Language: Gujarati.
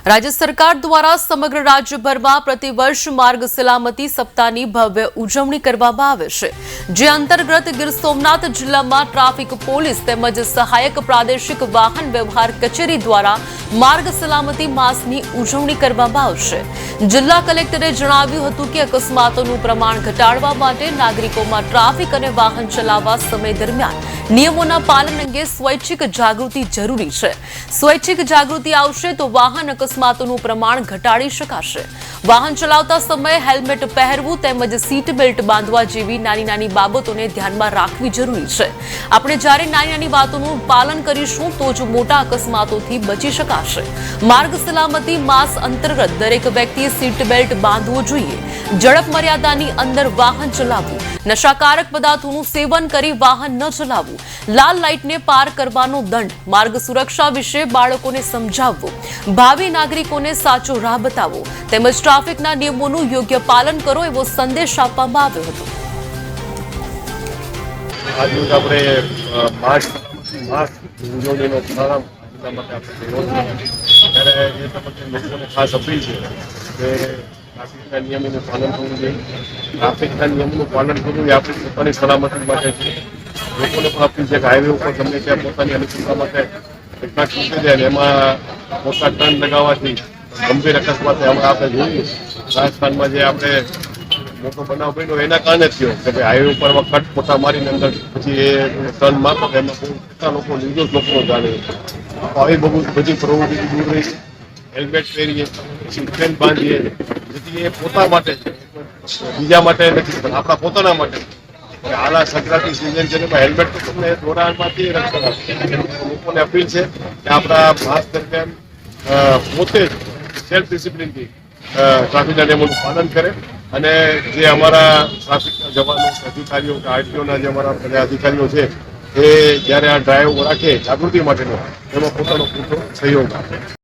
राज्य सरकार द्वारा समग्र राज्यभરમાં प्रतिवर्ष मार्ग सलामती सप्ताहની ભવ્ય ઉજવણી કરવામાં આવે છે, જે અંતર્ગત ગીર સોમનાથ જિલ્લામાં ટ્રાફિક પોલીસ તેમજ સહાયક પ્રાદેશિક વાહન વ્યવહાર કચેરી દ્વારા માર્ગ સલામતી માસની ઉજવણી કરવામાં આવશે। જિલ્લા કલેક્ટરે જણાવ્યું હતું કે અકસ્માતોનું પ્રમાણ ઘટાડવા માટે નાગરિકોમાં ટ્રાફિક અને વાહન ચલાવવા સમય દરમિયાન નિયમોના પાલન અંગે સ્વૈચ્છિક જાગૃતિ જરૂરી છે। સ્વૈચ્છિક જાગૃતિ આવશે તો વાહન અકસ્માતોનું પ્રમાણ ઘટાડી શકાશે। વાહન ચલાવતા સમયે હેલ્મેટ પહેરવું તેમજ સીટ બેલ્ટ બાંધવા જેવી નાની નાની બાબતોને ધ્યાનમાં રાખવી જરૂરી છે। આપણે જ્યારે નાની નાની વાતોનું પાલન કરીશું તો જ મોટા અકસ્માતોથી બચી શકાશે। માર્ગ સલામતી માસ અંતર્ગત દરેક વ્યક્તિએ સીટ બેલ્ટ બાંધવું જોઈએ, ઝડપ મર્યાદાની અંદર વાહન ચલાવવું, નશાકારક પદાર્થોનું સેવન કરી વાહન ન ચલાવવું, લાલ લાઇટને પાર કરવાનો દંડ, માર્ગ સુરક્ષા વિશે બાળકોને સમજાવવું, ભાવિ નાગરિકોને સાચો રાહ બતાવવો તેમજ ટ્રાફિકના નિયમોનું યોગ્ય પાલન કરો એવો સંદેશ આપવામાં આવ્યો હતો। આજરોજ આપણે માસ ઉજવણીનો પ્રારંભ માટે આપણે ત્યારે એ તબક્કે લોકોને ખાસ અપીલ છે કે ટ્રાફિકના નિયમોનું પાલન કરવું જોઈએ। ટ્રાફિકના નિયમોનું પાલન કરવું એ આપણી પોતાની સલામતી માટે છે। લોકોને પણ અપીલ છે કે હાઈવે ઉપર ગમે ત્યાં પોતાની અનુકૂળતા માટે ઘટના છૂટી જાય ને એમાં મોટા ટર્ન લગાવવાથી ગંભીર અકસ્માત હમણાં આપણે જોયું રાજસ્થાનમાં જે આપણે મોટો બનાવ બન્યો એના કારણે થયો કે ભાઈ હાઈવે ઉપર કટ મોટા મારીને અંદર પછી એ ટર્ન માપો એમાં બહુ કેટલા લોકો નિર્દોષ લોકો જાણે આવી બધી પ્રવૃત્તિ દૂર રહી, હેલ્મેટ પહેરીએ, સીટ બાંધીએ, જેથી એ પોતા માટે છે, બીજા માટે નથી પણ આપણા પોતાના માટે। હાલ આ સંક્રાંતિ સિઝન છે એમાં હેલ્મેટ તો તમને દોરાણમાંથી રક્ષણ આપે। લોકોને અપીલ છે કે આપણા માસ દરમિયાન પોતે જ સેલ્ફ ડિસિપ્લિનથી ટ્રાફિકના નિયમોનું પાલન કરે અને જે અમારા ટ્રાફિકના જવાનો અધિકારીઓ કે આરટીઓના જે અમારા બધા અધિકારીઓ છે એ જ્યારે આ ડ્રાઈવ રાખે જાગૃતિ માટેનો એમાં પોતાનો પૂરતો સહયોગ આપે।